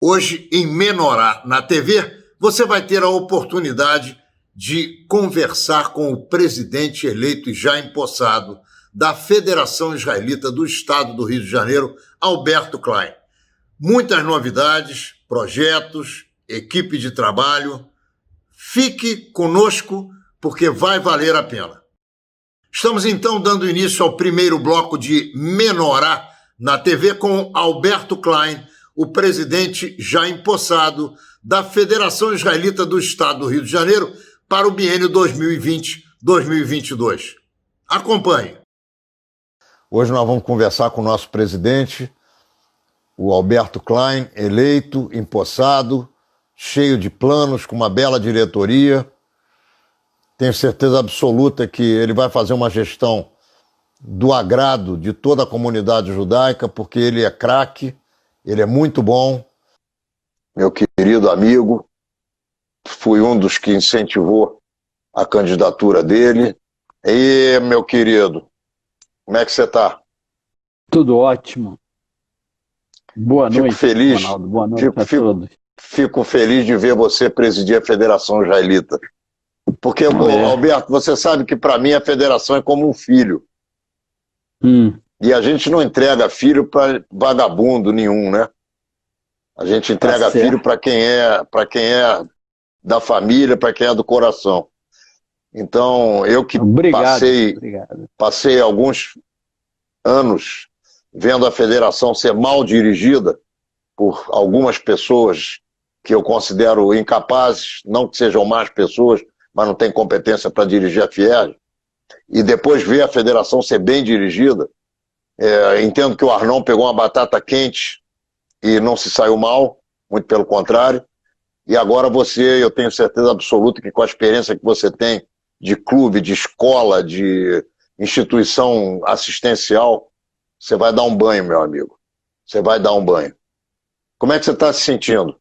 Hoje, em Menorá, na TV, você vai ter a oportunidade de conversar com o presidente eleito e já empossado da Federação Israelita do Estado do Rio de Janeiro, Alberto Klein. Muitas novidades, projetos, equipe de trabalho. Fique conosco, porque vai valer a pena. Estamos, então, dando início ao primeiro bloco de Menorá na TV com Alberto Klein, o presidente já empossado da Federação Israelita do Estado do Rio de Janeiro para o biênio 2020-2022. Acompanhe. Hoje nós vamos conversar com o nosso presidente, o Alberto Klein, eleito, empossado, cheio de planos, com uma bela diretoria. Tenho certeza absoluta que ele vai fazer uma gestão do agrado de toda a comunidade judaica, porque ele é craque, ele é muito bom. Meu querido amigo, fui um dos que incentivou a candidatura dele. E, meu querido, como é que você está? Tudo ótimo. Boa noite, feliz, Ronaldo. Boa noite a todos. Fico feliz de ver você presidir a Federação Israelita. Porque, Alberto, você sabe que para mim a federação é como um filho. E a gente não entrega filho para vagabundo nenhum, né? A gente entrega filho para quem é da família, para quem é do coração. Então, eu que passei alguns anos vendo a federação ser mal dirigida por algumas pessoas que eu considero incapazes, não que sejam más pessoas, mas não têm competência para dirigir a FIERJ, e depois ver a federação ser bem dirigida. Entendo que o Arnon pegou uma batata quente e não se saiu mal, muito pelo contrário. E agora você, eu tenho certeza absoluta que com a experiência que você tem de clube, de escola, de instituição assistencial, você vai dar um banho, meu amigo. Você vai dar um banho. Como é que você está se sentindo?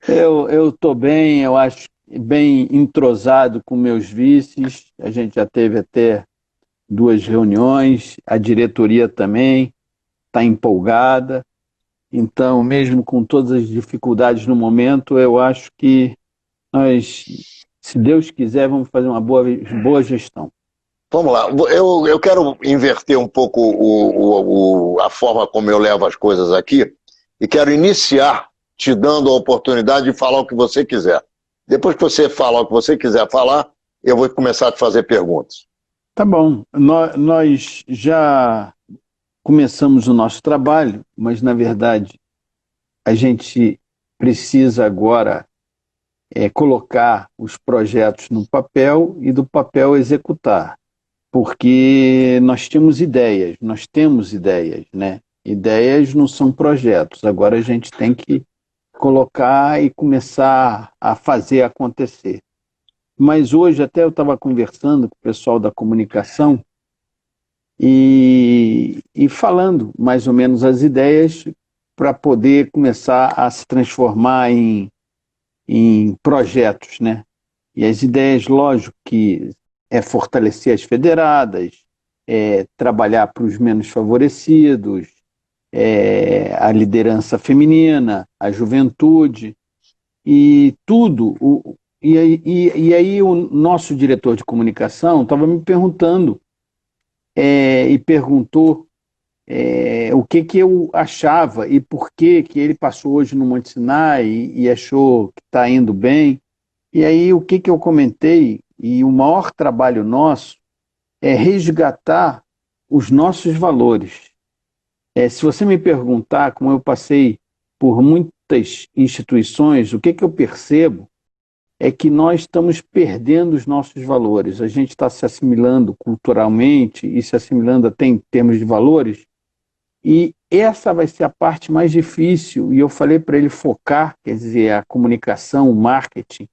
Eu estou bem, eu acho bem entrosado com meus vices. A gente já teve até 2 reuniões, a diretoria também está empolgada. Então, mesmo com todas as dificuldades no momento, eu acho que nós, se Deus quiser, vamos fazer uma boa gestão. Vamos lá, eu quero inverter um pouco a forma como eu levo as coisas aqui e quero iniciar te dando a oportunidade de falar o que você quiser. Depois que você falar o que você quiser falar, eu vou começar a te fazer perguntas. Tá bom, nós já começamos o nosso trabalho, mas na verdade a gente precisa agora colocar os projetos no papel e do papel executar, porque nós temos ideias, né? Ideias não são projetos, agora a gente tem que colocar e começar a fazer acontecer. Mas hoje até eu estava conversando com o pessoal da comunicação e falando mais ou menos as ideias para poder começar a se transformar em projetos, né? E as ideias, lógico, que é fortalecer as federadas, trabalhar para os menos favorecidos, a liderança feminina, a juventude e tudo. E aí o nosso diretor de comunicação estava me perguntando e perguntou o que eu achava e por que ele passou hoje no Monte Sinai e achou que está indo bem. E aí o que eu comentei, e o maior trabalho nosso é resgatar os nossos valores. Se você me perguntar, como eu passei por muitas instituições, o que eu percebo é que nós estamos perdendo os nossos valores. A gente está se assimilando culturalmente e se assimilando até em termos de valores, e essa vai ser a parte mais difícil, e eu falei para ele focar, quer dizer, a comunicação, o marketing,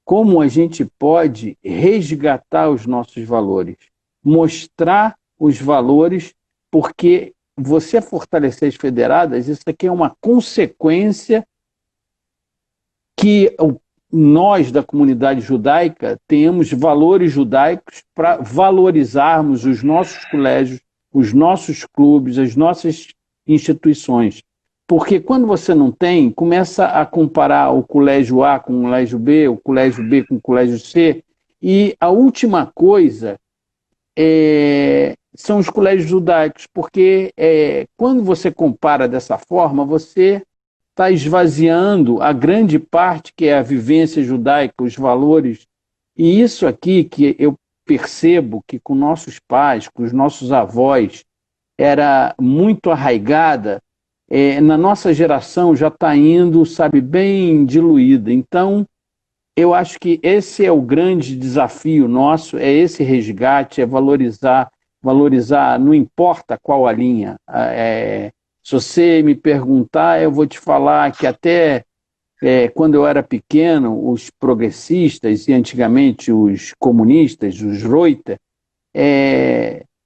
como a gente pode resgatar os nossos valores, mostrar os valores, porque você fortalecer as federadas, isso aqui é uma consequência que nós da comunidade judaica temos valores judaicos para valorizarmos os nossos colégios, os nossos clubes, as nossas instituições. Porque quando você não tem, começa a comparar o colégio A com o colégio B, o colégio B com o colégio C, e a última coisa são os colégios judaicos, porque quando você compara dessa forma, você está esvaziando a grande parte que é a vivência judaica, os valores. E isso aqui que eu percebo que com nossos pais, com os nossos avós, era muito arraigada, na nossa geração já está indo, sabe, bem diluída. Então, eu acho que esse é o grande desafio nosso, é esse resgate, é valorizar, não importa qual a linha. Se você me perguntar, eu vou te falar que até quando eu era pequeno, os progressistas e antigamente os comunistas, os Reuter,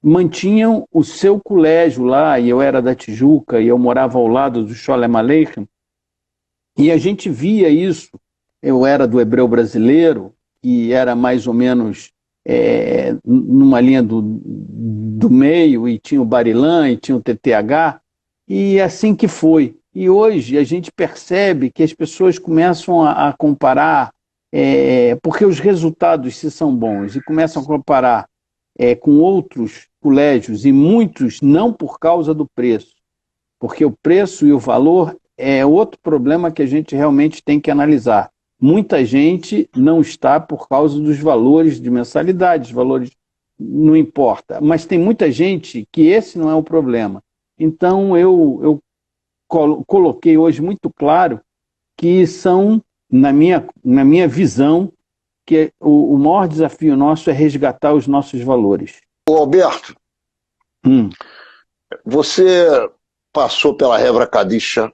mantinham o seu colégio lá, e eu era da Tijuca, e eu morava ao lado do Sholem Aleichem, e a gente via isso. Eu era do hebreu brasileiro, que era mais ou menos numa linha do meio, e tinha o Barilan, e tinha o TTH, e assim que foi. E hoje a gente percebe que as pessoas começam a comparar, porque os resultados, se são bons, e começam a comparar com outros colégios, e muitos não por causa do preço, porque o preço e o valor é outro problema que a gente realmente tem que analisar. Muita gente não está por causa dos valores de mensalidade, os valores não importa, mas tem muita gente que esse não é o problema. Então eu coloquei hoje muito claro que são, na minha visão, que o maior desafio nosso é resgatar os nossos valores. Ô Alberto, você passou pela Hebra Kadisha,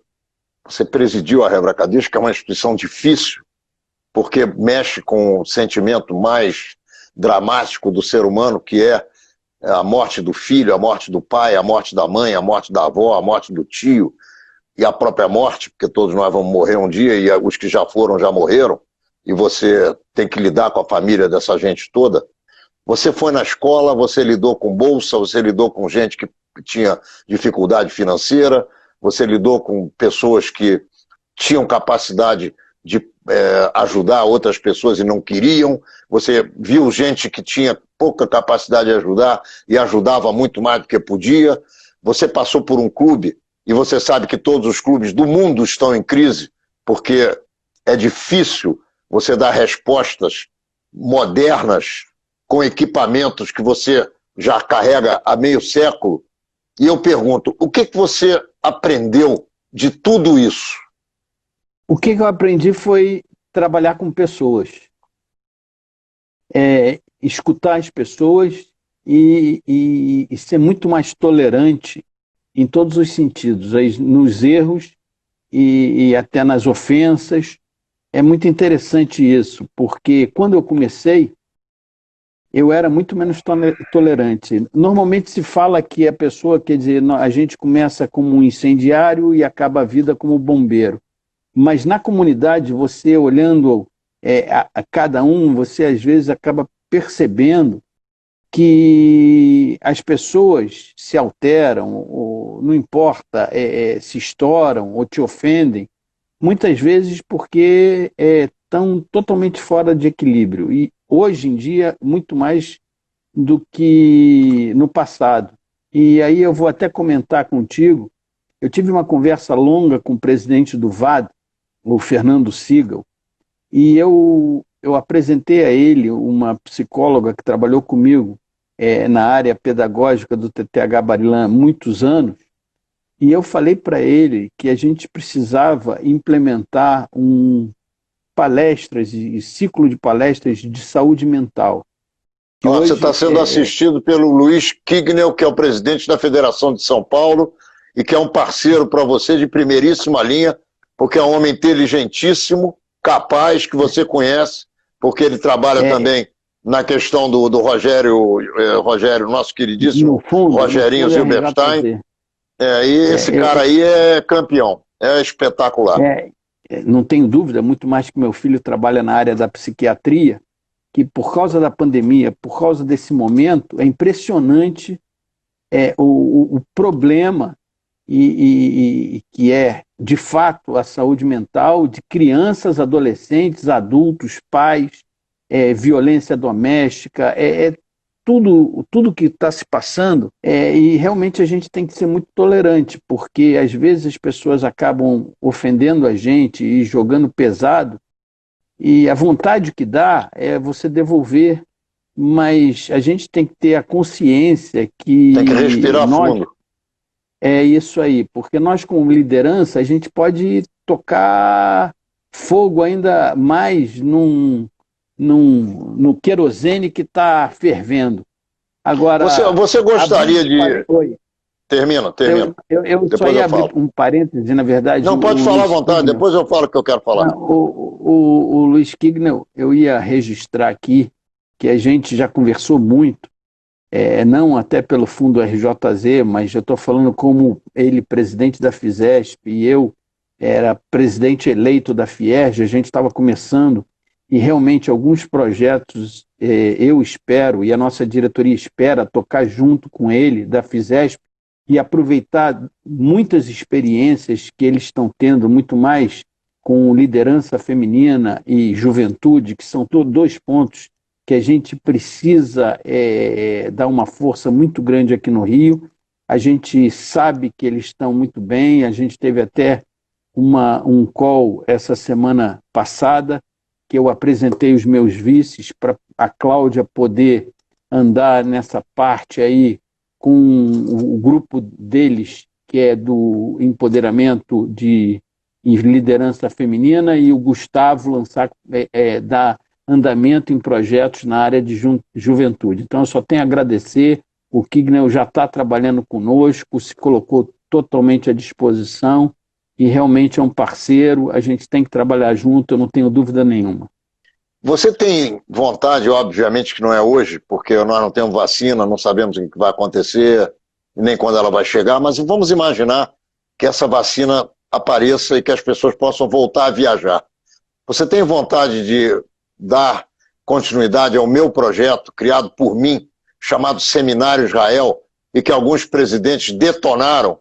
você presidiu a Hebra Kadisha, que é uma instituição difícil, porque mexe com o sentimento mais dramático do ser humano, que é a morte do filho, a morte do pai, a morte da mãe, a morte da avó, a morte do tio e a própria morte, porque todos nós vamos morrer um dia e os que já foram já morreram, e você tem que lidar com a família dessa gente toda. Você foi na escola, você lidou com bolsa, você lidou com gente que tinha dificuldade financeira, você lidou com pessoas que tinham capacidade de ajudar outras pessoas e não queriam, você viu gente que tinha pouca capacidade de ajudar e ajudava muito mais do que podia, você passou por um clube e você sabe que todos os clubes do mundo estão em crise, porque é difícil você dar respostas modernas com equipamentos que você já carrega há meio século. E eu pergunto, o que você aprendeu de tudo isso? O que eu aprendi foi trabalhar com pessoas, escutar as pessoas e ser muito mais tolerante em todos os sentidos, nos erros e até nas ofensas. É muito interessante isso, porque quando eu comecei, eu era muito menos tolerante. Normalmente se fala que a pessoa, quer dizer, a gente começa como um incendiário e acaba a vida como bombeiro. Mas na comunidade, você olhando a cada um, você às vezes acaba percebendo que as pessoas se alteram, ou não importa, se estouram ou te ofendem, muitas vezes porque estão totalmente fora de equilíbrio. E hoje em dia, muito mais do que no passado. E aí eu vou até comentar contigo, eu tive uma conversa longa com o presidente do VAD, o Fernando Sigal, e eu apresentei a ele uma psicóloga que trabalhou comigo na área pedagógica do TTH Barilan há muitos anos, e eu falei para ele que a gente precisava implementar palestras e ciclo de palestras de saúde mental. Você está sendo assistido pelo Luiz Kignel, que é o presidente da Federação de São Paulo, e que é um parceiro para você de primeiríssima linha, porque é um homem inteligentíssimo, capaz, que você conhece, porque ele trabalha também na questão do Rogério, nosso queridíssimo Rogerinho Zilberstein. E esse cara aí é campeão, é espetacular. Não tenho dúvida, muito mais que meu filho trabalha na área da psiquiatria, que por causa da pandemia, por causa desse momento, é impressionante o problema e que é, de fato, a saúde mental de crianças, adolescentes, adultos, pais, violência doméstica, tudo que está se passando, e realmente a gente tem que ser muito tolerante, porque às vezes as pessoas acabam ofendendo a gente e jogando pesado, e a vontade que dá é você devolver, mas a gente tem que ter a consciência que Tem que respirar fundo. é isso aí, porque nós, como liderança, a gente pode tocar fogo ainda mais no querosene que está fervendo. Agora, Você gostaria de... Oi. Termina. Eu só ia abrir um parêntese, na verdade. Não, pode falar à vontade, depois eu falo o que eu quero falar. O Luiz Kignel, eu ia registrar aqui que a gente já conversou muito, não até pelo fundo RJZ, mas eu estou falando como ele, presidente da Fisesp, e eu era presidente eleito da Fierj, a gente estava começando, e realmente alguns projetos eu espero, e a nossa diretoria espera, tocar junto com ele, da Fisesp, e aproveitar muitas experiências que eles estão tendo, muito mais com liderança feminina e juventude, que são dois pontos que a gente precisa dar uma força muito grande aqui no Rio. A gente sabe que eles estão muito bem, a gente teve até um call essa semana passada, que eu apresentei os meus vices para a Cláudia poder andar nessa parte aí com o grupo deles, que é do empoderamento e liderança feminina, e o Gustavo dar andamento em projetos na área de juventude. Então, eu só tenho a agradecer. O Kignel já está trabalhando conosco, se colocou totalmente à disposição e realmente é um parceiro, a gente tem que trabalhar junto, eu não tenho dúvida nenhuma. Você tem vontade, obviamente que não é hoje, porque nós não temos vacina, não sabemos o que vai acontecer, nem quando ela vai chegar, mas vamos imaginar que essa vacina apareça e que as pessoas possam voltar a viajar. Você tem vontade de dar continuidade ao meu projeto, criado por mim, chamado Seminário Israel, e que alguns presidentes detonaram,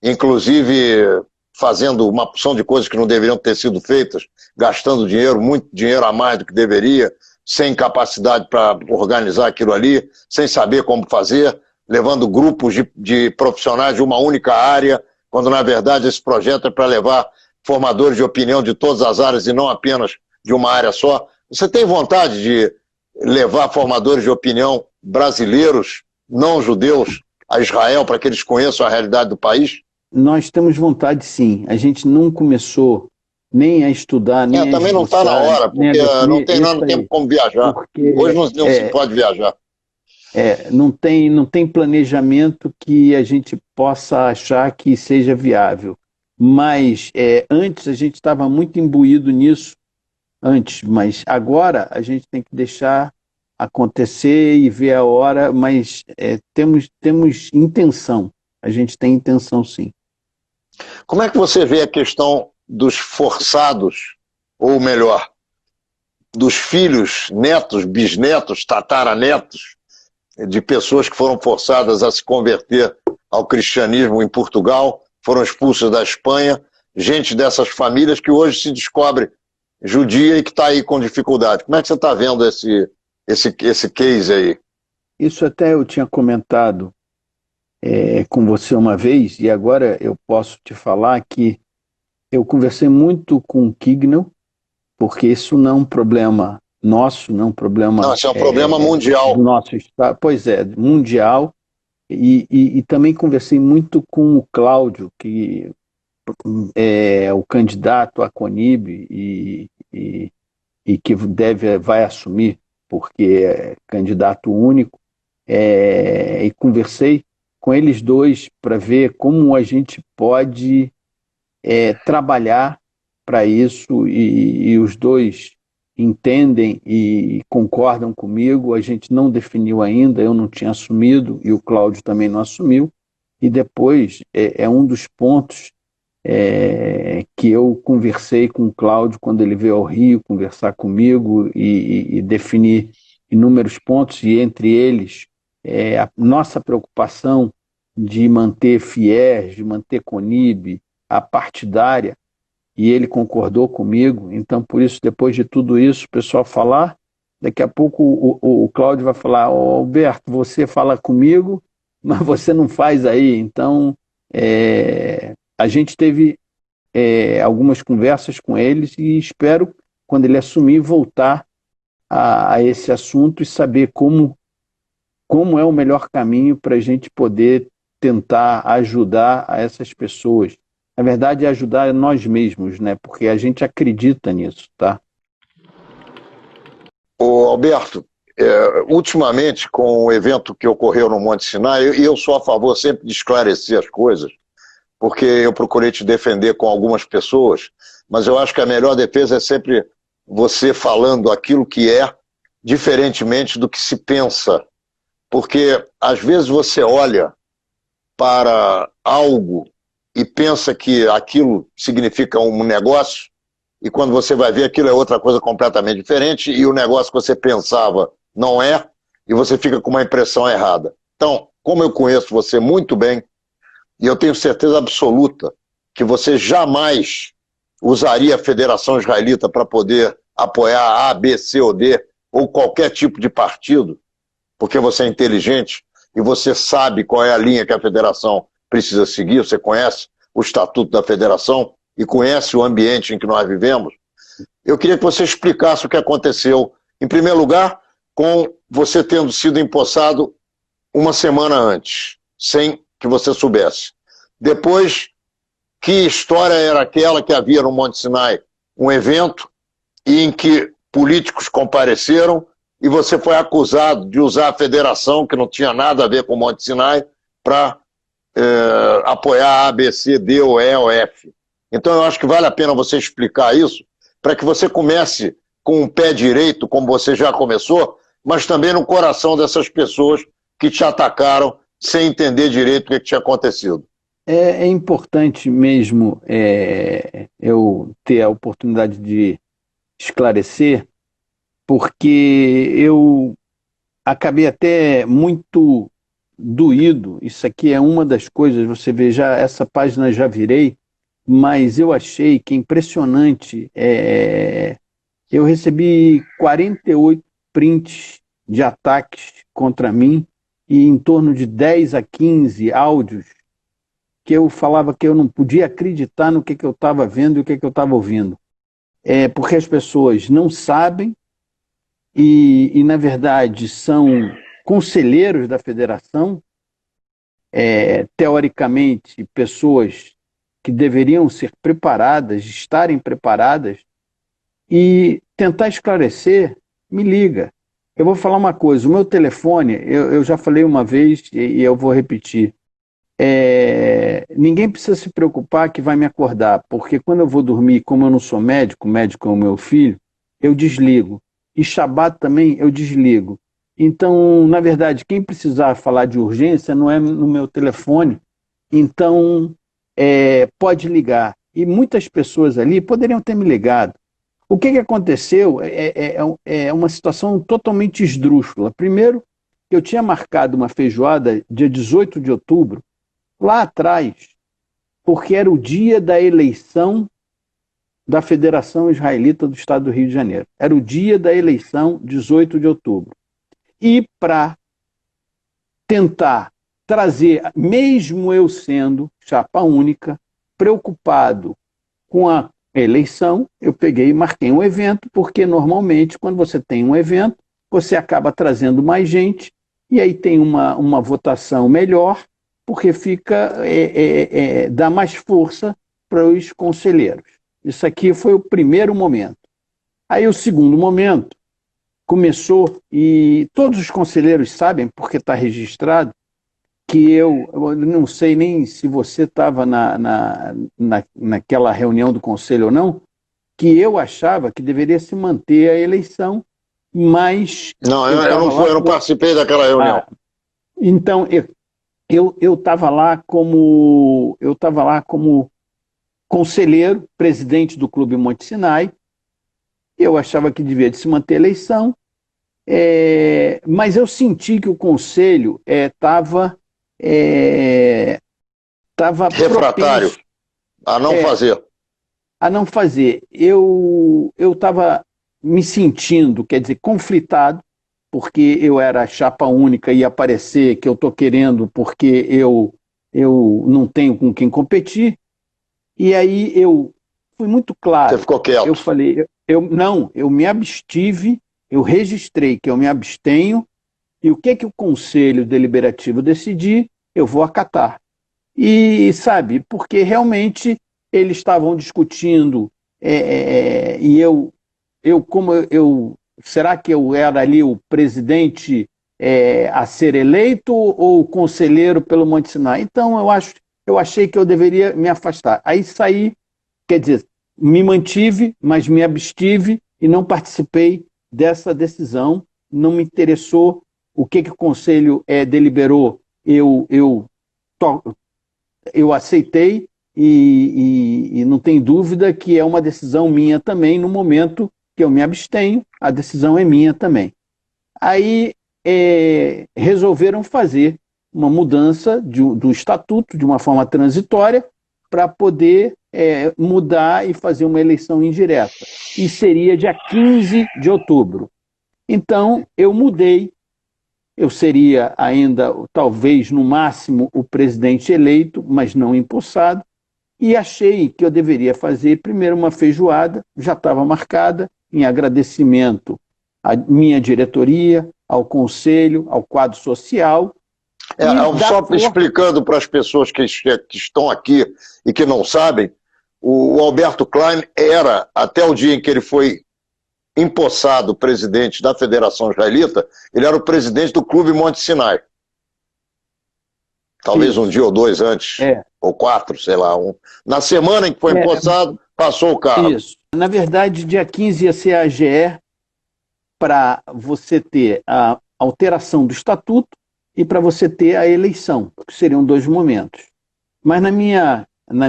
inclusive fazendo uma porção de coisas que não deveriam ter sido feitas, gastando dinheiro, muito dinheiro a mais do que deveria, sem capacidade para organizar aquilo ali, sem saber como fazer, levando grupos de profissionais de uma única área, quando na verdade esse projeto é para levar formadores de opinião de todas as áreas e não apenas de uma área só. Você tem vontade de levar formadores de opinião brasileiros, não judeus, a Israel, para que eles conheçam a realidade do país? Nós temos vontade, sim. A gente não começou nem a estudar, nem a também não está na hora, porque não tem nada tempo como viajar. Hoje não se pode viajar. Não tem planejamento que a gente possa achar que seja viável. Mas antes a gente estava muito imbuído nisso, mas agora a gente tem que deixar acontecer e ver a hora, mas temos intenção. A gente tem intenção, sim. Como é que você vê a questão dos forçados, ou melhor, dos filhos, netos, bisnetos, tataranetos, de pessoas que foram forçadas a se converter ao cristianismo em Portugal, foram expulsas da Espanha, gente dessas famílias que hoje se descobre judia e que está aí com dificuldade. Como é que você está vendo esse case aí? Isso até eu tinha comentado com você uma vez, e agora eu posso te falar que eu conversei muito com o Kignel, porque isso não é um problema nosso, não é um problema... Não, isso é um problema mundial. Do nosso estado. Pois é, mundial. E também conversei muito com o Cláudio, que é o candidato à CONIB e que vai assumir, porque é candidato único, e conversei com eles dois para ver como a gente pode trabalhar para isso, e os dois entendem e concordam comigo. A gente não definiu ainda, eu não tinha assumido e o Cláudio também não assumiu, e depois é um dos pontos que eu conversei com o Cláudio quando ele veio ao Rio conversar comigo e definir inúmeros pontos, e entre eles a nossa preocupação de manter FIES, de manter CONIB, a partidária, e ele concordou comigo. Então, por isso, depois de tudo isso, o pessoal falar, daqui a pouco o Cláudio vai falar: "Ô, Alberto, você fala comigo, mas você não faz aí." Então, a gente teve algumas conversas com eles e espero, quando ele assumir, voltar a esse assunto e saber como é o melhor caminho para a gente poder tentar ajudar a essas pessoas. Na verdade, é ajudar nós mesmos, né? Porque a gente acredita nisso, tá? Ô, Alberto, ultimamente, com o evento que ocorreu no Monte Sinai, eu sou a favor sempre de esclarecer as coisas, porque eu procurei te defender com algumas pessoas, mas eu acho que a melhor defesa é sempre você falando aquilo que é, diferentemente do que se pensa. Porque, às vezes, você olha para algo e pensa que aquilo significa um negócio, e quando você vai ver, aquilo é outra coisa completamente diferente, e o negócio que você pensava não é, e você fica com uma impressão errada. Então, como eu conheço você muito bem, e eu tenho certeza absoluta que você jamais usaria a Federação Israelita para poder apoiar A, B, C ou D, ou qualquer tipo de partido, porque você é inteligente e você sabe qual é a linha que a federação precisa seguir, você conhece o estatuto da federação e conhece o ambiente em que nós vivemos. Eu queria que você explicasse o que aconteceu, em primeiro lugar, com você tendo sido empossado uma semana antes, sem que você soubesse. Depois, que história era aquela que havia no Monte Sinai? Um evento em que políticos compareceram e você foi acusado de usar a federação, que não tinha nada a ver com o Monte Sinai, para apoiar A, B, C, D, ou E ou F. Então eu acho que vale a pena você explicar isso, para que você comece com o pé direito, como você já começou, mas também no coração dessas pessoas que te atacaram sem entender direito o que tinha acontecido. É importante mesmo eu ter a oportunidade de esclarecer, porque eu acabei até muito doído. Isso aqui é uma das coisas, você vê, já essa página já virei, mas eu achei que é impressionante. Eu recebi 48 prints de ataques contra mim e em torno de 10 a 15 áudios que eu falava que eu não podia acreditar no que eu estava vendo e o que eu estava ouvindo. Porque as pessoas não sabem e, na verdade, são conselheiros da federação, teoricamente, pessoas que deveriam ser preparadas, estarem preparadas, e tentar esclarecer. Me liga. Eu vou falar uma coisa, o meu telefone, eu já falei uma vez e eu vou repetir, ninguém precisa se preocupar que vai me acordar, porque quando eu vou dormir, como eu não sou médico, médico é o meu filho, eu desligo. E Shabbat também eu desligo. Então, na verdade, quem precisar falar de urgência não é no meu telefone, então pode ligar. E muitas pessoas ali poderiam ter me ligado. O que aconteceu é uma situação totalmente esdrúxula. Primeiro, eu tinha marcado uma feijoada dia 18 de outubro, lá atrás, porque era o dia da eleição da Federação Israelita do Estado do Rio de Janeiro. Era o dia da eleição, 18 de outubro. E para tentar trazer, mesmo eu sendo chapa única, preocupado com a eleição, eu peguei e marquei um evento, porque normalmente, quando você tem um evento, você acaba trazendo mais gente, e aí tem uma votação melhor, porque dá mais força para os conselheiros. Isso aqui foi o primeiro momento. Aí o segundo momento começou, e todos os conselheiros sabem, porque está registrado, que eu não sei nem se você estava naquela reunião do conselho ou não, que eu achava que deveria se manter a eleição, mas... Não, eu não participei daquela reunião. Então, eu estava lá como conselheiro, presidente do Clube Monte Sinai. Eu achava que devia de se manter a eleição, mas eu senti que o conselho estava estava refratário a não fazer. A não fazer. Eu estava me sentindo, quer dizer, conflitado, porque eu era chapa única e ia aparecer que eu estou querendo porque eu não tenho com quem competir. E aí eu fui muito claro. Você ficou quieto. Eu falei, eu me abstive, eu registrei que eu me abstenho, e o que o Conselho Deliberativo decidir, eu vou acatar. E, sabe, porque realmente eles estavam discutindo, e será que eu era ali o presidente a ser eleito ou o conselheiro pelo Monte Sinai? Então, eu achei que eu deveria me afastar. Aí saí, quer dizer, me mantive, mas me abstive e não participei dessa decisão, não me interessou o que o Conselho deliberou, eu aceitei e não tem dúvida que é uma decisão minha também. No momento que eu me abstenho, a decisão é minha também. Aí resolveram fazer uma mudança do estatuto de uma forma transitória para poder mudar e fazer uma eleição indireta. E seria dia 15 de outubro. Então, eu mudei. Eu seria ainda, talvez, no máximo, o presidente eleito, mas não empossado, e achei que eu deveria fazer primeiro uma feijoada, já estava marcada, em agradecimento à minha diretoria, ao conselho, ao quadro social. Só explicando para as pessoas que estão aqui e que não sabem, o Alberto Klein era, até o dia em que ele foi empossado presidente da Federação Israelita, ele era o presidente do Clube Monte Sinai. Talvez um dia ou dois antes, ou 4, sei lá. Na semana em que foi empossado, passou o cargo. Isso. Na verdade, dia 15 ia ser a AGE para você ter a alteração do estatuto e para você ter a eleição, que seriam 2 momentos. Mas na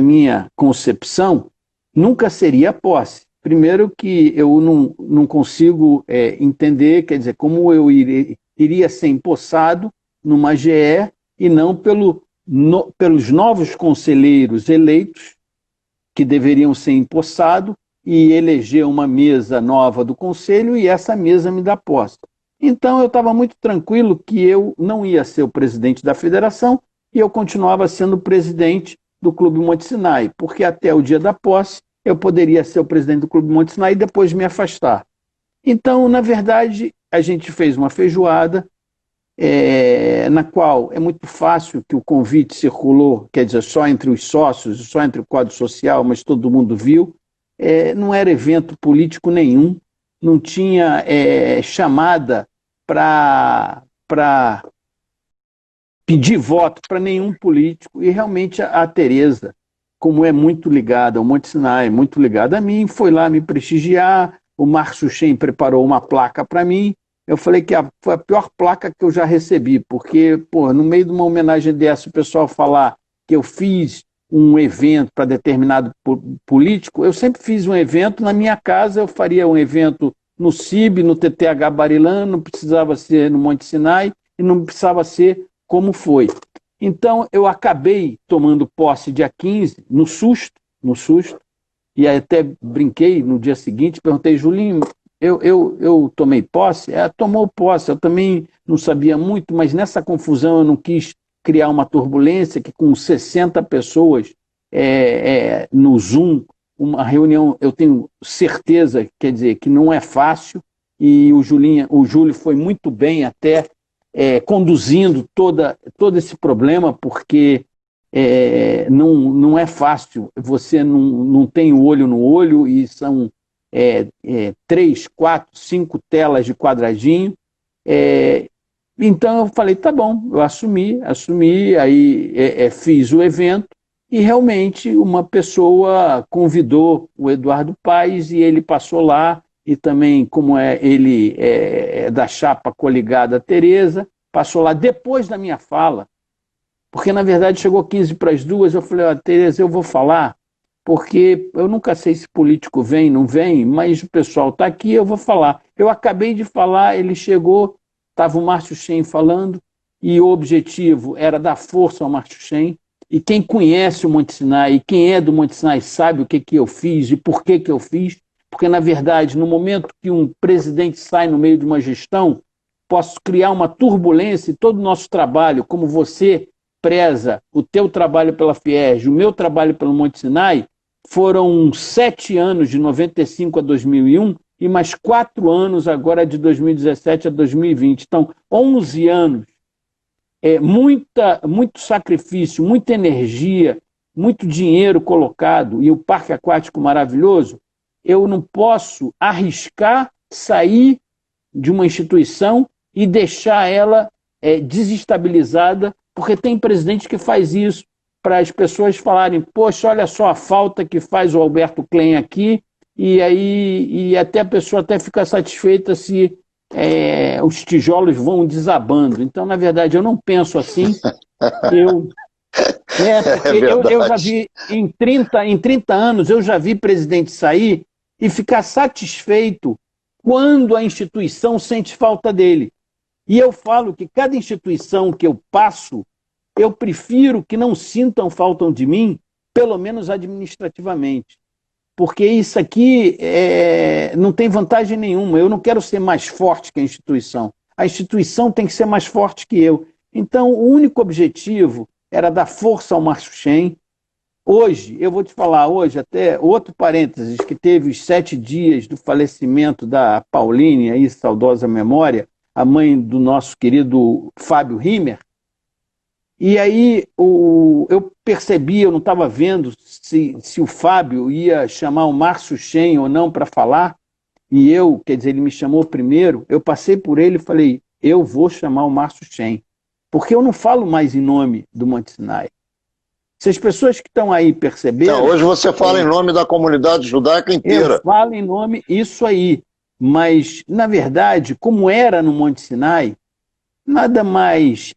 minha concepção, nunca seria a posse. Primeiro que eu não consigo entender, quer dizer, como eu iria ser empossado numa AGE e não pelos novos conselheiros eleitos que deveriam ser empossados e eleger uma mesa nova do conselho, e essa mesa me dá posse. Então eu estava muito tranquilo que eu não ia ser o presidente da federação e eu continuava sendo o presidente do Clube Monte Sinai, porque até o dia da posse eu poderia ser o presidente do Clube Monte Sinai e depois me afastar. Então, na verdade, a gente fez uma feijoada, na qual é muito fácil que o convite circulou, quer dizer, só entre os sócios, só entre o quadro social, mas todo mundo viu. Não era evento político nenhum, não tinha chamada para pedir voto para nenhum político, e realmente a Tereza, como é muito ligada ao Monte Sinai, muito ligada a mim, foi lá me prestigiar. O Márcio Shen preparou uma placa para mim. Eu falei que foi a pior placa que eu já recebi, porque, no meio de uma homenagem dessa, o pessoal falar que eu fiz um evento para determinado político. Eu sempre fiz um evento na minha casa, eu faria um evento no CIB, no TTH Barilã, não precisava ser no Monte Sinai e não precisava ser como foi. Então, eu acabei tomando posse dia 15, no susto, e até brinquei no dia seguinte, perguntei, Julinho, eu tomei posse? Tomou posse, eu também não sabia muito, mas nessa confusão eu não quis criar uma turbulência, que com 60 pessoas no Zoom, uma reunião, eu tenho certeza, quer dizer, que não é fácil, e o Júlio foi muito bem até, conduzindo todo esse problema, porque não é fácil, você não tem o olho no olho, e são 3, 4, 5 telas de quadradinho. Então eu falei, tá bom, eu assumi, aí fiz o evento, e realmente uma pessoa convidou o Eduardo Paes, e ele passou lá, e também, como ele é da chapa coligada à Tereza, passou lá depois da minha fala, porque na verdade chegou 15 para as 2, eu falei, Tereza, eu vou falar, porque eu nunca sei se político vem, não vem, mas o pessoal está aqui, eu vou falar. Eu acabei de falar, ele chegou, estava o Márcio Shen falando, e o objetivo era dar força ao Márcio Chem. E quem conhece o Monte Sinai, e quem é do Monte Sinai sabe o que eu fiz e por que eu fiz, porque, na verdade, no momento que um presidente sai no meio de uma gestão, posso criar uma turbulência e todo o nosso trabalho, como você preza o teu trabalho pela Fiesg, o meu trabalho pelo Monte Sinai, foram 7 anos, de 95 a 2001, e mais 4 anos agora de 2017 a 2020. Então, 11 anos. Muito sacrifício, muita energia, muito dinheiro colocado, e o parque aquático maravilhoso. Eu não posso arriscar sair de uma instituição e deixar ela desestabilizada, porque tem presidente que faz isso, para as pessoas falarem, poxa, olha só a falta que faz o Alberto Klein aqui, e até a pessoa até fica satisfeita se os tijolos vão desabando. Então, na verdade, eu não penso assim. Eu já vi, em 30 anos, eu já vi presidente sair e ficar satisfeito quando a instituição sente falta dele. E eu falo que cada instituição que eu passo, eu prefiro que não sintam falta de mim, pelo menos administrativamente. Porque isso aqui não tem vantagem nenhuma. Eu não quero ser mais forte que a instituição. A instituição tem que ser mais forte que eu. Então, o único objetivo era dar força ao Márcio Chem. Hoje, eu vou te falar, hoje, até outro parênteses, que teve os 7 dias do falecimento da Pauline, aí, saudosa memória, a mãe do nosso querido Fábio Rimmer. E aí eu percebi, eu não estava vendo se o Fábio ia chamar o Márcio Chem ou não para falar, e quer dizer, ele me chamou primeiro, eu passei por ele e falei, eu vou chamar o Márcio Chem, porque eu não falo mais em nome do Monte Sinai. Se as pessoas que estão aí perceberam... Não, hoje você fala em nome da comunidade judaica inteira. Eu falo em nome, isso aí, mas, na verdade, como era no Monte Sinai, nada mais...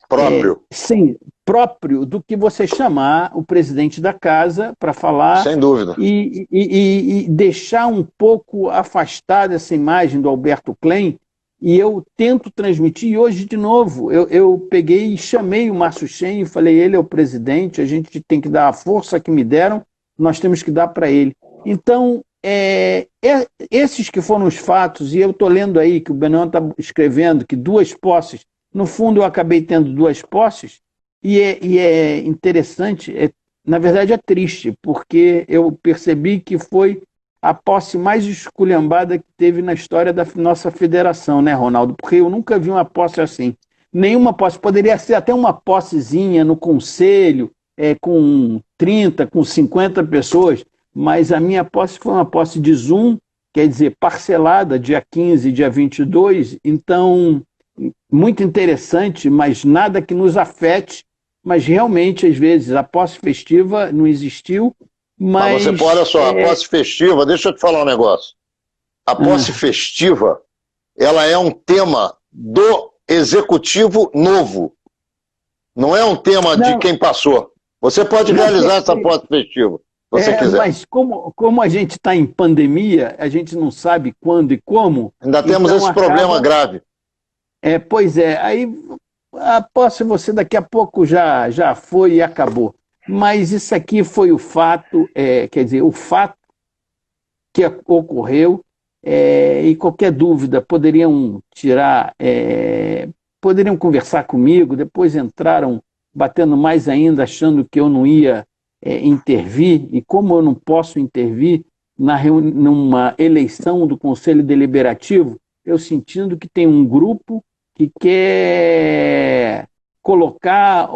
próprio. Sim, próprio do que você chamar o presidente da casa para falar. Sem dúvida. E deixar um pouco afastada essa imagem do Alberto Klein, e eu tento transmitir, e hoje, de novo, eu peguei e chamei o Márcio Chem e falei, ele é o presidente, a gente tem que dar a força que me deram, nós temos que dar para ele. Então, esses que foram os fatos, e eu estou lendo aí que o Benon está escrevendo que 2 posses, no fundo eu acabei tendo 2 posses, e é interessante, na verdade é triste, porque eu percebi que foi a posse mais esculhambada que teve na história da nossa federação, né, Ronaldo? Porque eu nunca vi uma posse assim. Nenhuma posse, poderia ser até uma possezinha no conselho, com 30, com 50 pessoas, mas a minha posse foi uma posse de Zoom, quer dizer, parcelada, dia 15, dia 22, então, muito interessante, mas nada que nos afete, mas realmente, às vezes, a posse festiva não existiu, mas você pode, olha só, a posse festiva, deixa eu te falar um negócio. A posse festiva, ela é um tema do executivo novo. Não é um tema de quem passou. Você pode realizar essa posse festiva, se você quiser. Mas como a gente está em pandemia, a gente não sabe quando e como. Ainda temos então esse problema grave. Pois é, aí a posse você daqui a pouco já foi e acabou. Mas isso aqui foi o fato, quer dizer, o fato que ocorreu, e qualquer dúvida poderiam tirar, poderiam conversar comigo, depois entraram batendo mais ainda, achando que eu não ia intervir, e como eu não posso intervir numa eleição do Conselho Deliberativo, eu sentindo que tem um grupo que quer colocar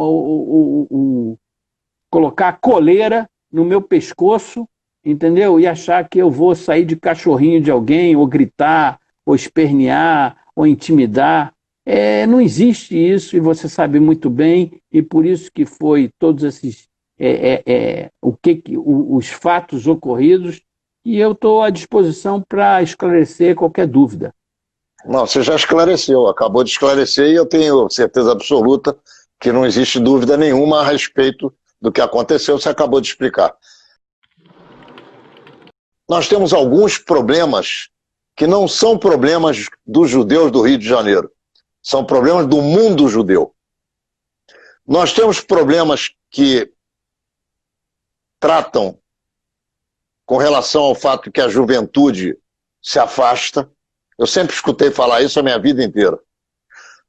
colocar a coleira no meu pescoço, entendeu? E achar que eu vou sair de cachorrinho de alguém, ou gritar, ou espernear, ou intimidar. Não existe isso, e você sabe muito bem, e por isso que foi todos esses os fatos ocorridos, e eu estou à disposição para esclarecer qualquer dúvida. Não, você já esclareceu, acabou de esclarecer, e eu tenho certeza absoluta que não existe dúvida nenhuma a respeito do que aconteceu, você acabou de explicar. Nós temos alguns problemas que não são problemas dos judeus do Rio de Janeiro. são problemas do mundo judeu. Nós temos problemas que tratam com relação ao fato que a juventude se afasta. Eu sempre escutei falar isso a minha vida inteira.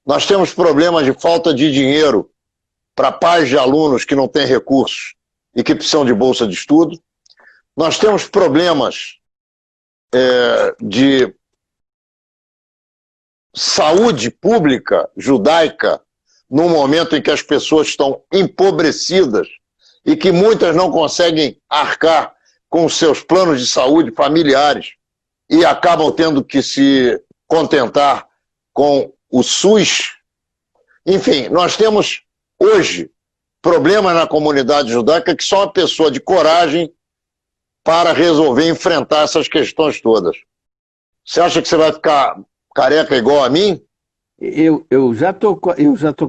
Nós temos problemas de falta de dinheiro para pais de alunos que não têm recursos e que precisam de bolsa de estudo. Nós temos problemas de saúde pública judaica num momento em que as pessoas estão empobrecidas e que muitas não conseguem arcar com os seus planos de saúde familiares e acabam tendo que se contentar com o SUS. Enfim, nós temos hoje problemas na comunidade judaica que só uma pessoa de coragem para resolver enfrentar essas questões todas. Você acha que você vai ficar careca igual a mim? Eu já tô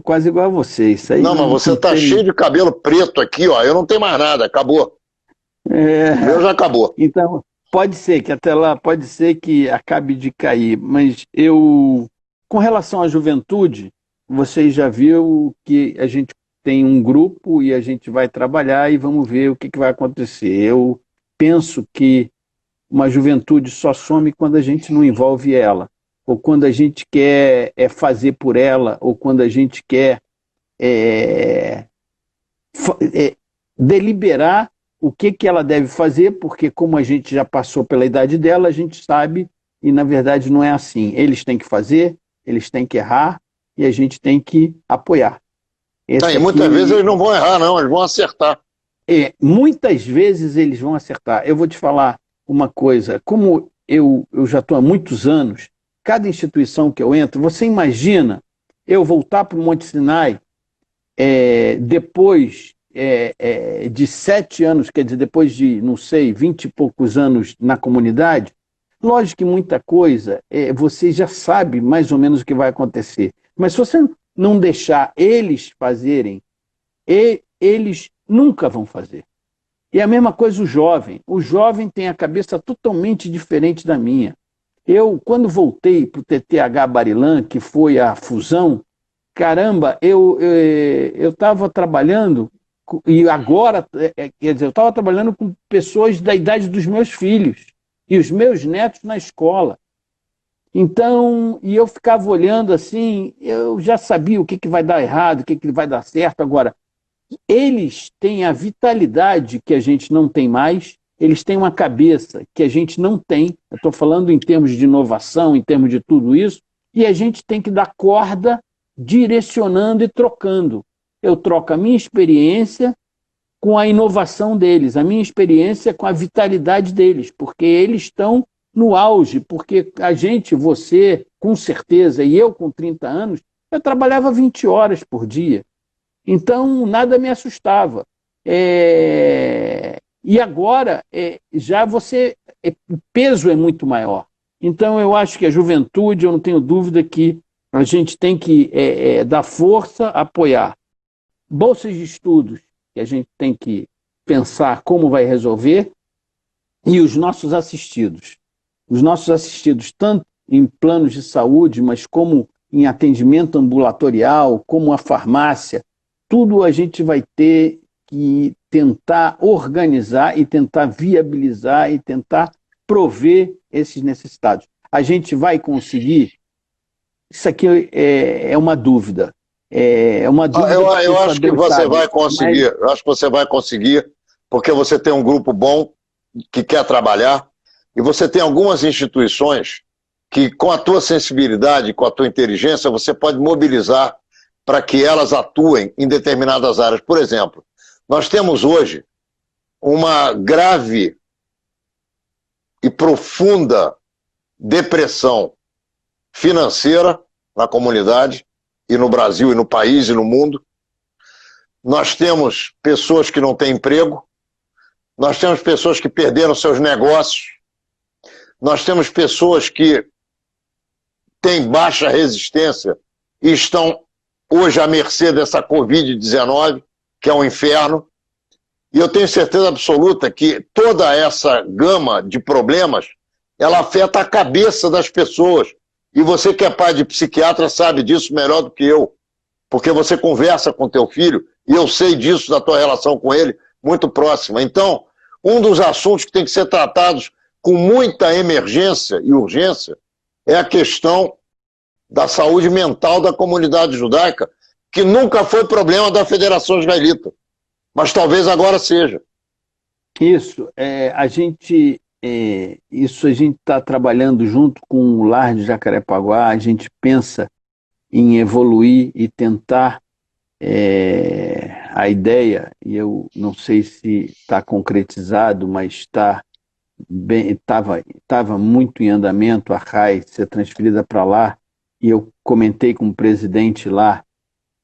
quase igual a você. Isso aí não, mas você está cheio de cabelo preto aqui, ó. Eu não tenho mais nada, acabou. O meu já acabou. Então, pode ser que até lá, pode ser que acabe de cair, mas com relação à juventude, você já viu que a gente tem um grupo e a gente vai trabalhar e vamos ver o que vai acontecer. Eu penso que uma juventude só some quando a gente não envolve ela, ou quando a gente quer fazer por ela, ou quando a gente quer deliberar o que ela deve fazer, porque como a gente já passou pela idade dela, a gente sabe, e na verdade não é assim. Eles têm que fazer, eles têm que errar, e a gente tem que apoiar. E muitas vezes eles não vão errar, não, eles vão acertar. Muitas vezes eles vão acertar. Eu vou te falar uma coisa, como eu já estou há muitos anos, cada instituição que eu entro, você imagina eu voltar para o Monte Sinai depois de 7 anos, quer dizer, depois de, não sei, 20 e poucos anos na comunidade? Lógico que muita coisa você já sabe mais ou menos o que vai acontecer, mas se você não deixar eles fazerem, eles nunca vão fazer. E a mesma coisa o jovem tem a cabeça totalmente diferente da minha. Eu, quando voltei para o TTH Barilan, que foi a fusão, caramba, eu estava trabalhando, e agora, quer dizer, eu estava trabalhando com pessoas da idade dos meus filhos, e os meus netos na escola. Então, e eu ficava olhando assim, eu já sabia o que vai dar errado, o que vai dar certo. Agora, eles têm a vitalidade que a gente não tem mais, eles têm uma cabeça que a gente não tem, eu estou falando em termos de inovação, em termos de tudo isso, e a gente tem que dar corda direcionando e trocando. Eu troco a minha experiência com a inovação deles, a minha experiência com a vitalidade deles, porque eles estão no auge, porque a gente, você, com certeza, e eu com 30 anos, eu trabalhava 20 horas por dia. Então, nada me assustava. E agora, já o peso é muito maior. Então, eu acho que a juventude, eu não tenho dúvida que a gente tem que dar força, apoiar. Bolsas de estudos, que a gente tem que pensar como vai resolver, e os nossos assistidos. Os nossos assistidos, tanto em planos de saúde, mas como em atendimento ambulatorial, como a farmácia, tudo a gente vai ter que tentar organizar e tentar viabilizar e tentar prover esses necessitados. A gente vai conseguir? Isso aqui é uma dúvida. É uma dúvida. Eu acho que você vai conseguir. Eu acho que você vai conseguir, porque você tem um grupo bom que quer trabalhar e você tem algumas instituições que, com a tua sensibilidade, com a tua inteligência, você pode mobilizar para que elas atuem em determinadas áreas. Por exemplo, nós temos hoje uma grave e profunda depressão financeira na comunidade, e no Brasil, e no país, e no mundo. Nós temos pessoas que não têm emprego, nós temos pessoas que perderam seus negócios, nós temos pessoas que têm baixa resistência e estão hoje à mercê dessa Covid-19, que é um inferno. E eu tenho certeza absoluta que toda essa gama de problemas, ela afeta a cabeça das pessoas, E você que é pai de psiquiatra sabe disso melhor do que eu, porque você conversa com teu filho, e eu sei disso da tua relação com ele, muito próxima. Então, um dos assuntos que tem que ser tratados com muita emergência e urgência é a questão da saúde mental da comunidade judaica, que nunca foi problema da Federação Israelita, mas talvez agora seja. Isso, a gente está trabalhando junto com o Lar de Jacarepaguá, a gente pensa em evoluir e tentar a ideia, e eu não sei se está concretizado, mas estava muito em andamento a RAI ser transferida para lá, e eu comentei com o presidente lá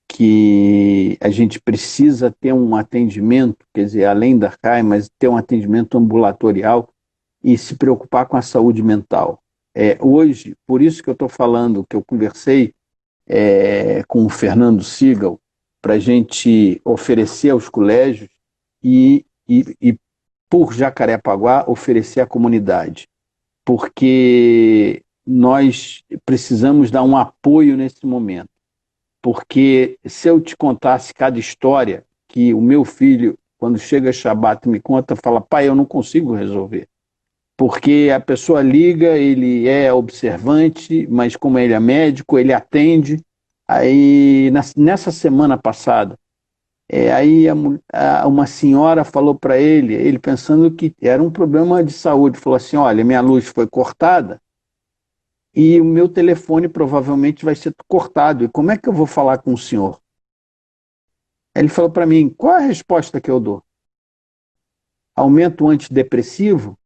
que a gente precisa ter um atendimento, quer dizer, além da RAI, mas ter um atendimento ambulatorial e se preocupar com a saúde mental. Hoje, por isso que eu estou falando, que eu conversei com o Fernando Sigal, para a gente oferecer aos colégios e por Jacarepaguá, oferecer à comunidade. Porque nós precisamos dar um apoio nesse momento. Porque se eu te contasse cada história que o meu filho, quando chega Shabat, me conta, fala, pai, eu não consigo resolver. Porque a pessoa liga, ele é observante, mas como ele é médico, ele atende. Aí, nessa semana passada, aí uma senhora falou para ele pensando que era um problema de saúde, falou assim, olha, minha luz foi cortada e o meu telefone provavelmente vai ser cortado. E como é que eu vou falar com o senhor? Ele falou para mim, qual é a resposta que eu dou? Aumento antidepressivo?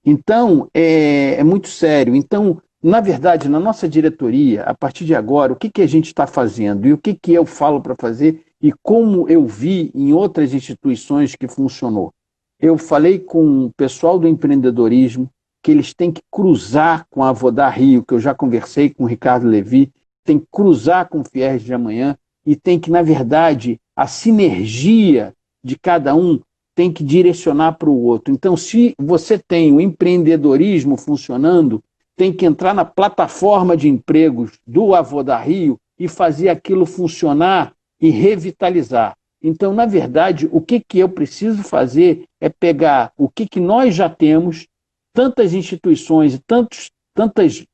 Então, é muito sério. Então, na verdade, na nossa diretoria, a partir de agora, o que a gente está fazendo e o que eu falo para fazer e como eu vi em outras instituições que funcionou. Eu falei com o pessoal do empreendedorismo que eles têm que cruzar com a Avodá Rio, que eu já conversei com o Ricardo Levi, tem que cruzar com o Fiéis de Amanhã e tem que, na verdade, a sinergia de cada um tem que direcionar para o outro. Então, se você tem o empreendedorismo funcionando, tem que entrar na plataforma de empregos do Avodá Rio e fazer aquilo funcionar e revitalizar. Então, na verdade, o que eu preciso fazer é pegar o que nós já temos, tantas instituições e tantas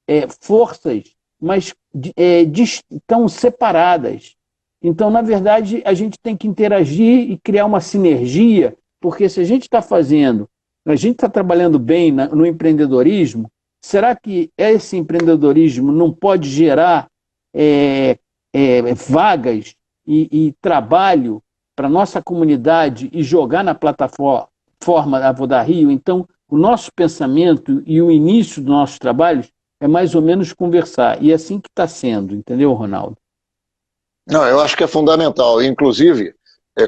forças, mas estão separadas. Então, na verdade, a gente tem que interagir e criar uma sinergia, porque se a gente está trabalhando bem no empreendedorismo, será que esse empreendedorismo não pode gerar vagas e trabalho para a nossa comunidade e jogar na plataforma da Avodá Rio? Então, o nosso pensamento e o início dos nossos trabalhos é mais ou menos conversar. E é assim que está sendo, entendeu, Ronaldo? Não, eu acho que é fundamental. Inclusive,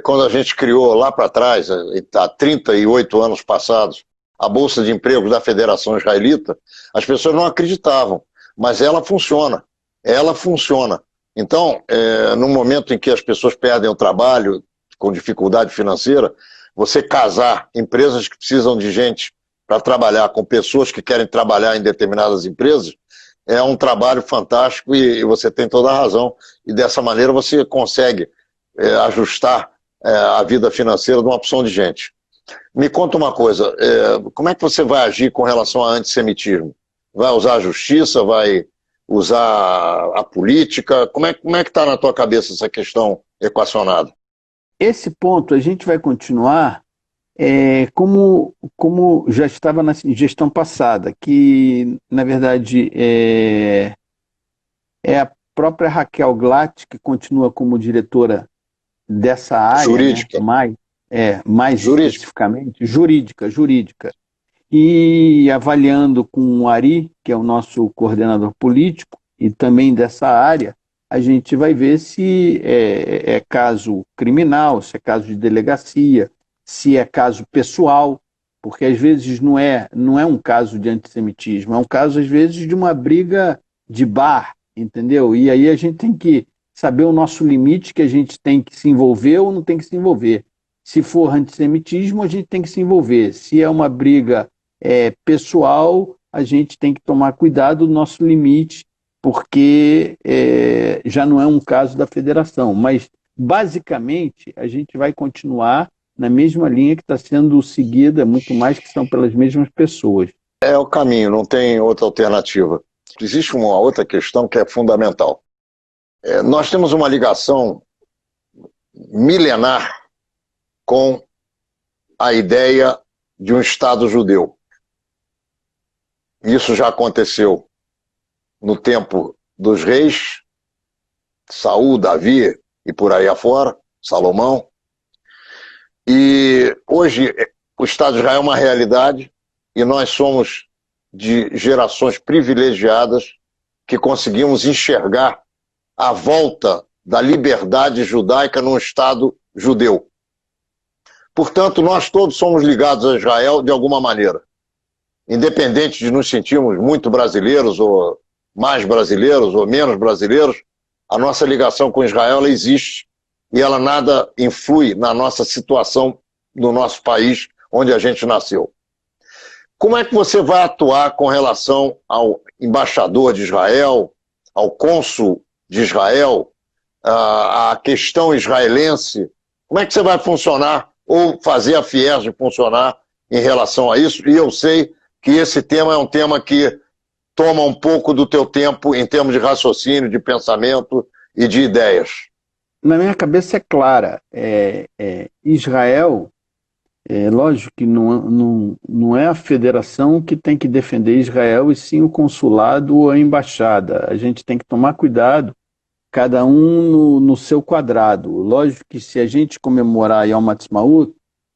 quando a gente criou lá para trás, há 38 anos passados, a Bolsa de Empregos da Federação Israelita, as pessoas não acreditavam, mas ela funciona. Ela funciona. Então, no momento em que as pessoas perdem o trabalho com dificuldade financeira, você casar empresas que precisam de gente para trabalhar com pessoas que querem trabalhar em determinadas empresas, é um trabalho fantástico e você tem toda a razão. E dessa maneira você consegue ajustar a vida financeira de uma opção de gente. Me conta uma coisa, como é que você vai agir com relação ao antissemitismo? Vai usar a justiça, vai usar a política? Como é que está na tua cabeça essa questão equacionada? Esse ponto a gente vai continuar como já estava na gestão passada, que, na verdade, é a própria Raquel Glatt, que continua como diretora dessa área, jurídica, né? Mais jurídica. Especificamente, jurídica. E avaliando com o Ari, que é o nosso coordenador político, e também dessa área, a gente vai ver se é caso criminal, se é caso de delegacia, se é caso pessoal, porque às vezes não é um caso de antissemitismo, é um caso, às vezes, de uma briga de bar, entendeu? E aí a gente tem que saber o nosso limite, que a gente tem que se envolver ou não tem que se envolver. Se for antissemitismo, a gente tem que se envolver. Se é uma briga pessoal, a gente tem que tomar cuidado do nosso limite porque já não é um caso da federação. Mas, basicamente, a gente vai continuar na mesma linha que está sendo seguida, muito mais que são pelas mesmas pessoas. É o caminho, não tem outra alternativa. Existe uma outra questão que é fundamental. Nós temos uma ligação milenar com a ideia de um Estado judeu. Isso já aconteceu no tempo dos reis, Saul, Davi e por aí afora, Salomão. E hoje o Estado de Israel é uma realidade e nós somos de gerações privilegiadas que conseguimos enxergar a volta da liberdade judaica num Estado judeu. Portanto, nós todos somos ligados a Israel de alguma maneira. Independente de nos sentirmos muito brasileiros, ou mais brasileiros, ou menos brasileiros, a nossa ligação com Israel ela existe e ela nada influi na nossa situação no nosso país, onde a gente nasceu. Como é que você vai atuar com relação ao embaixador de Israel, ao cônsul de Israel, à questão israelense? Como é que você vai funcionar ou fazer a Fierj funcionar em relação a isso? E eu sei que esse tema é um tema que toma um pouco do teu tempo em termos de raciocínio, de pensamento e de ideias. Na minha cabeça é clara. Israel, lógico que não é a federação que tem que defender Israel, e sim o consulado ou a embaixada. A gente tem que tomar cuidado, cada um no seu quadrado. Lógico que se a gente comemorar Yom Ha'atzmaut,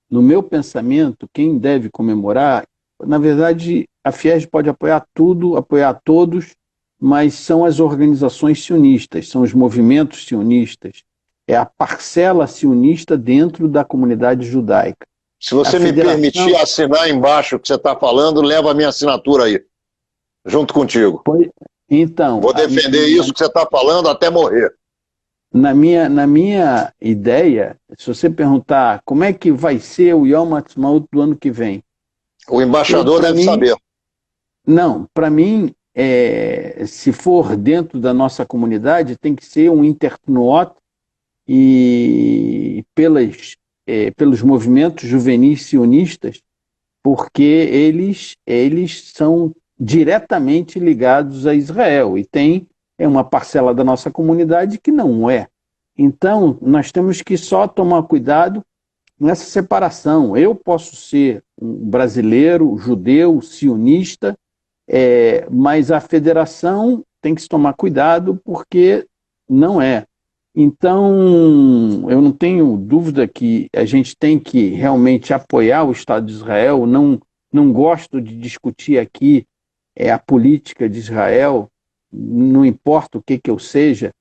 no meu pensamento, quem deve comemorar, na verdade, a Fierj pode apoiar tudo, apoiar todos, mas são as organizações sionistas, são os movimentos sionistas, é a parcela sionista dentro da comunidade judaica. Se você me permitir assinar embaixo o que você está falando, leva a minha assinatura aí, junto contigo. Então, vou defender isso que você está falando até morrer. Na minha ideia, se você perguntar como é que vai ser o Yom Ha'atzmaut do ano que vem, o embaixador deve saber. Não, para mim, se for dentro da nossa comunidade, tem que ser um intertnuot e pelos movimentos juvenis sionistas, porque eles são diretamente ligados a Israel, e tem uma parcela da nossa comunidade que não é. Então, nós temos que só tomar cuidado nessa separação. Eu posso ser um brasileiro, judeu, sionista, mas a federação tem que se tomar cuidado porque não é. Então, eu não tenho dúvida que a gente tem que realmente apoiar o Estado de Israel. Não gosto de discutir aqui a política de Israel, não importa o que eu seja,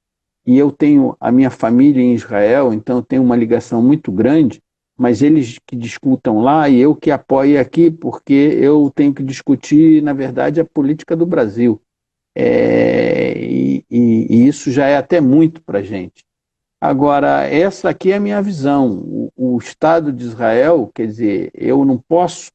e eu tenho a minha família em Israel, então eu tenho uma ligação muito grande, mas eles que discutam lá e eu que apoio aqui, porque eu tenho que discutir, na verdade, a política do Brasil. E isso já é até muito para a gente. Agora, essa aqui é a minha visão. O Estado de Israel, quer dizer, eu não posso,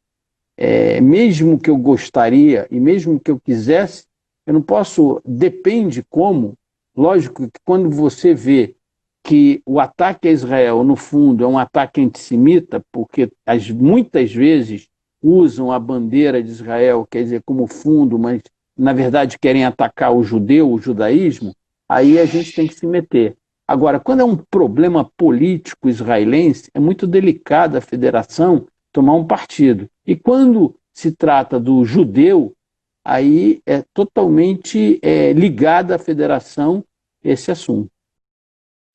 mesmo que eu gostaria e mesmo que eu quisesse, eu não posso, depende como. Lógico que quando você vê que o ataque a Israel, no fundo, é um ataque antissemita, porque muitas vezes usam a bandeira de Israel, quer dizer, como fundo, mas na verdade querem atacar o judeu, o judaísmo, aí a gente tem que se meter. Agora, quando é um problema político israelense, é muito delicado a federação tomar um partido. E quando se trata do judeu, aí é totalmente ligado à federação esse assunto.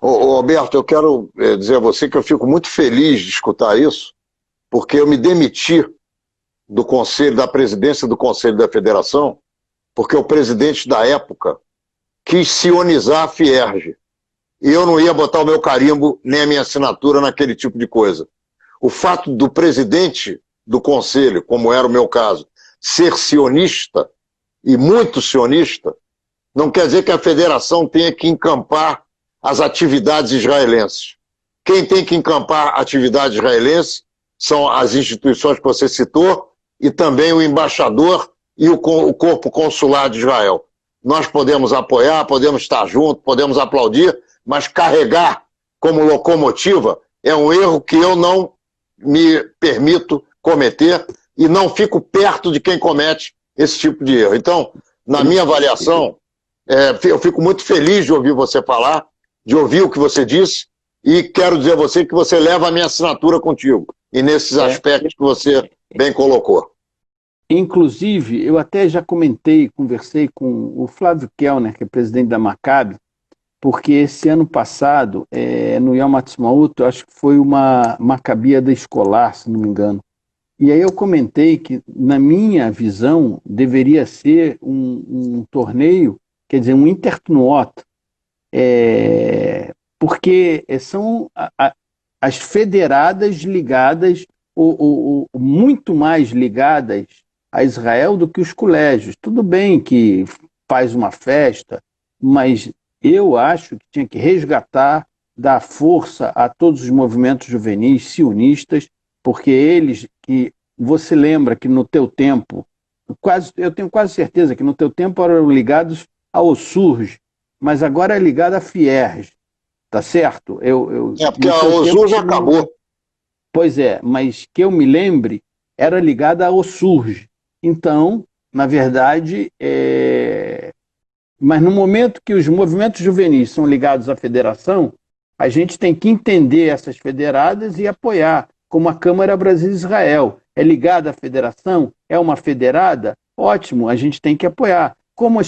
Alberto, eu quero dizer a você que eu fico muito feliz de escutar isso, porque eu me demiti do conselho, da presidência do Conselho da Federação, porque o presidente da época quis sionizar a Fierj. E eu não ia botar o meu carimbo nem a minha assinatura naquele tipo de coisa. O fato do presidente do conselho, como era o meu caso, ser sionista, e muito sionista, não quer dizer que a federação tenha que encampar as atividades israelenses. Quem tem que encampar a atividade israelense são as instituições que você citou e também o embaixador e o corpo consular de Israel. nós podemos apoiar, podemos estar juntos, podemos aplaudir, mas carregar como locomotiva é um erro que eu não me permito cometer e não fico perto de quem comete esse tipo de erro. Então, na minha avaliação, eu fico muito feliz de ouvir você falar, de ouvir o que você disse, e quero dizer a você que você leva a minha assinatura contigo, e nesses aspectos que você bem colocou. Inclusive, eu até já conversei com o Flávio Kellner, que é presidente da Maccabi, porque esse ano passado, no Yom Ha'atzmaut, eu acho que foi uma Maccabiada escolar, se não me engano. E aí eu comentei que, na minha visão, deveria ser um torneio, quer dizer, um intertnuot, porque são as federadas ligadas, ou muito mais ligadas a Israel do que os colégios. Tudo bem que faz uma festa, mas eu acho que tinha que resgatar, dar força a todos os movimentos juvenis sionistas, porque eles, que você lembra que no teu tempo, eu tenho quase certeza que no teu tempo eram ligados ao Surge, mas agora é ligado a Fierj, tá certo? Porque a OSUR já acabou. Pois é, mas que eu me lembre, era ligada ao Surge. Então, na verdade, mas no momento que os movimentos juvenis são ligados à federação, a gente tem que entender essas federadas e apoiar, como a Câmara Brasil-Israel. É ligada à federação? É uma federada? Ótimo, a gente tem que apoiar. Como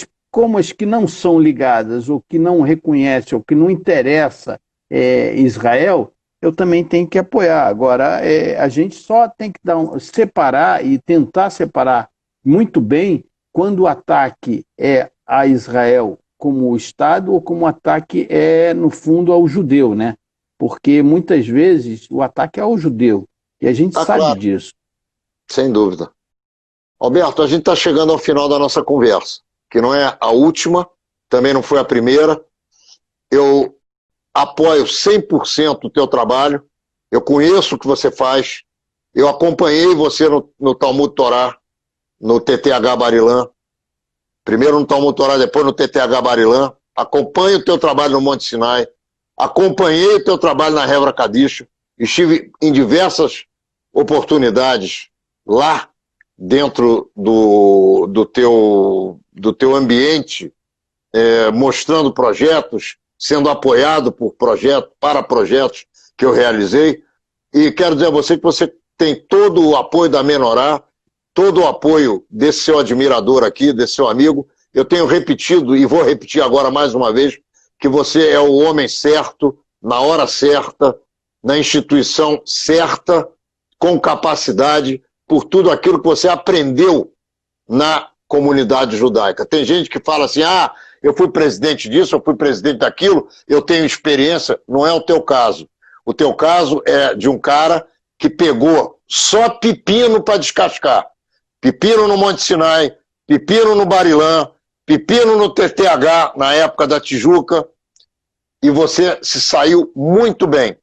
as que não são ligadas, ou que não reconhecem, ou que não interessa Israel, eu também tenho que apoiar. Agora, a gente só tem que separar e tentar separar muito bem quando o ataque é a Israel como Estado ou como o ataque no fundo, ao judeu, né? Porque muitas vezes o ataque é ao judeu, e a gente sabe claro. disso. Sem dúvida. Alberto, a gente está chegando ao final da nossa conversa, que não é a última, também não foi a primeira. Eu apoio 100% o teu trabalho, eu conheço o que você faz, eu acompanhei você no Talmud Torá, no TTH Bar-Ilan, primeiro no Talmud Torá, depois no TTH Bar-Ilan, acompanho o teu trabalho no Monte Sinai, acompanhei o teu trabalho na Hevra Kadisha, estive em diversas oportunidades lá dentro do teu ambiente, mostrando projetos, sendo apoiado para projetos que eu realizei, e quero dizer a você que você tem todo o apoio da Menorá, todo o apoio desse seu admirador aqui, desse seu amigo. Eu tenho repetido, e vou repetir agora mais uma vez, que você é o homem certo, na hora certa, na instituição certa, com capacidade, por tudo aquilo que você aprendeu na comunidade judaica. Tem gente que fala assim, eu fui presidente disso, eu fui presidente daquilo, eu tenho experiência. Não é o teu caso. O teu caso é de um cara que pegou só pepino para descascar. Pepino no Monte Sinai, pepino no Bar-Ilan, pepino no TTH, na época da Tijuca, e você se saiu muito bem.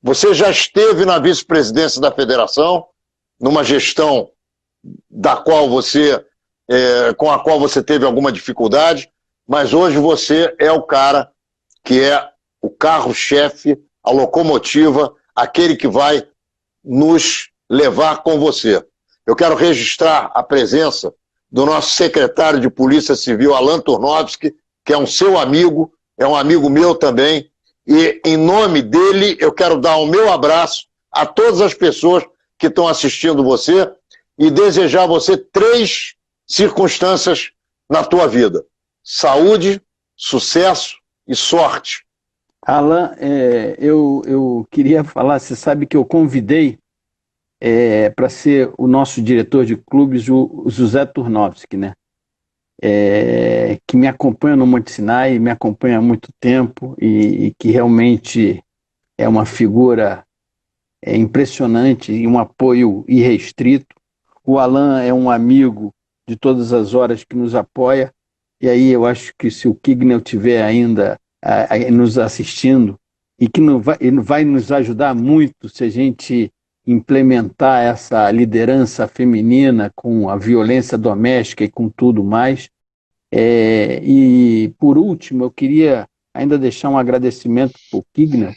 Você já esteve na vice-presidência da federação, numa gestão com a qual você teve alguma dificuldade, mas hoje você é o cara que é o carro-chefe, a locomotiva, aquele que vai nos levar com você. Eu quero registrar a presença do nosso secretário de Polícia Civil, Alan Turnovski, que é um seu amigo, é um amigo meu também, e em nome dele eu quero dar o meu abraço a todas as pessoas que estão assistindo você e desejar a você 3 circunstâncias na tua vida: saúde, sucesso e sorte. Alan, eu queria falar, você sabe que eu convidei para ser o nosso diretor de clubes o José Turnovski, né? Que me acompanha no Monte Sinai, me acompanha há muito tempo e que realmente é uma figura impressionante e um apoio irrestrito. O Alan é um amigo de todas as horas que nos apoia, e aí eu acho que se o Kignel estiver ainda nos assistindo, e que vai nos ajudar muito se a gente implementar essa liderança feminina com a violência doméstica e com tudo mais, E, por último, eu queria ainda deixar um agradecimento para o Kigner,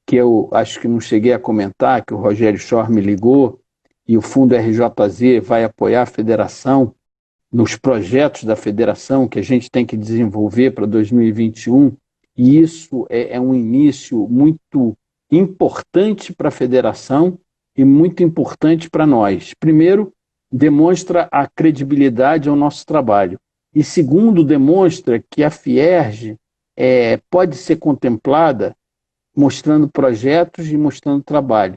que eu acho que não cheguei a comentar, que o Rogério Schor me ligou, e o Fundo RJZ vai apoiar a federação nos projetos da federação que a gente tem que desenvolver para 2021, e isso é um início muito importante para a federação e muito importante para nós. Primeiro, demonstra a credibilidade ao nosso trabalho. E segundo, demonstra que a Fierj pode ser contemplada mostrando projetos e mostrando trabalho.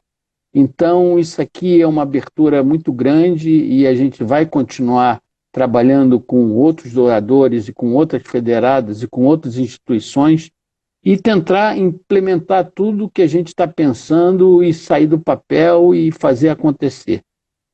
Então, isso aqui é uma abertura muito grande e a gente vai continuar trabalhando com outros doadores e com outras federadas e com outras instituições e tentar implementar tudo que a gente está pensando e sair do papel e fazer acontecer.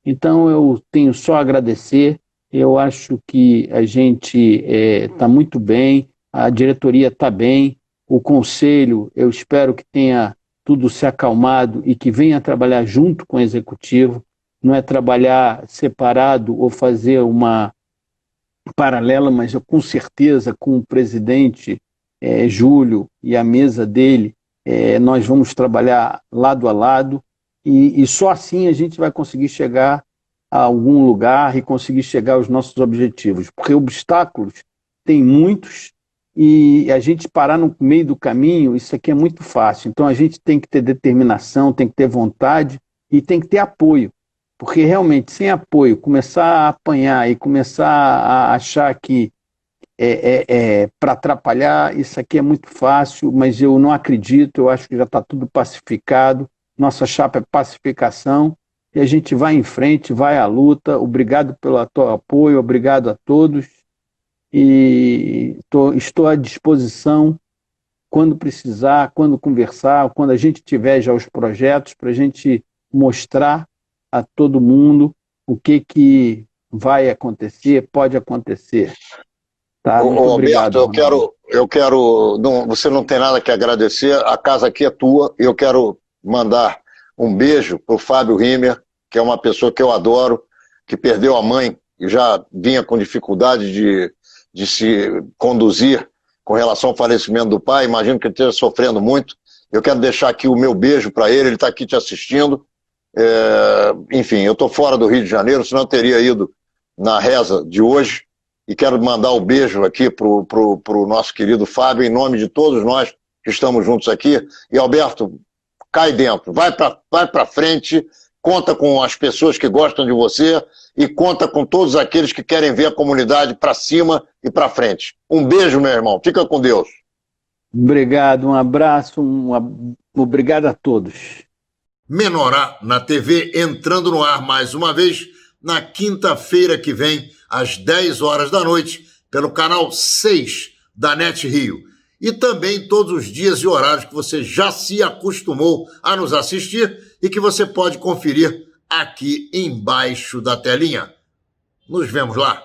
Então, eu tenho só a agradecer. Eu acho que a gente está muito bem, a diretoria está bem, o conselho, eu espero que tenha tudo se acalmado e que venha trabalhar junto com o executivo, não é trabalhar separado ou fazer uma paralela, mas eu, com certeza, com o presidente Júlio e a mesa dele, nós vamos trabalhar lado a lado e só assim a gente vai conseguir chegar a algum lugar e conseguir chegar aos nossos objetivos, porque obstáculos tem muitos e a gente parar no meio do caminho, isso aqui é muito fácil. Então a gente tem que ter determinação, tem que ter vontade e tem que ter apoio, porque realmente sem apoio, começar a apanhar e começar a achar que para atrapalhar, isso aqui é muito fácil, mas eu não acredito, eu acho que já está tudo pacificado, nossa chapa é pacificação, e a gente vai em frente, vai à luta. Obrigado pelo teu apoio, obrigado a todos, e estou à disposição quando precisar, quando conversar, quando a gente tiver já os projetos, para a gente mostrar a todo mundo o que vai acontecer, pode acontecer. Tá? Muito obrigado. Alberto, eu quero não, você não tem nada que agradecer, a casa aqui é tua, eu quero mandar um beijo para o Fábio Rimmer, que é uma pessoa que eu adoro, que perdeu a mãe e já vinha com dificuldade de se conduzir com relação ao falecimento do pai, imagino que ele esteja sofrendo muito. Eu quero deixar aqui o meu beijo para ele está aqui te assistindo. Enfim, eu estou fora do Rio de Janeiro, senão eu teria ido na reza de hoje, e quero mandar um beijo aqui para o nosso querido Fábio, em nome de todos nós que estamos juntos aqui. E Alberto, cai dentro, vai para frente, conta com as pessoas que gostam de você e conta com todos aqueles que querem ver a comunidade para cima e para frente. Um beijo, meu irmão. Fica com Deus. Obrigado, um abraço, obrigado a todos. Menorá na TV, entrando no ar mais uma vez, na quinta-feira que vem, às 10 horas da noite, pelo canal 6 da NET Rio. E também todos os dias e horários que você já se acostumou a nos assistir e que você pode conferir aqui embaixo da telinha. Nos vemos lá.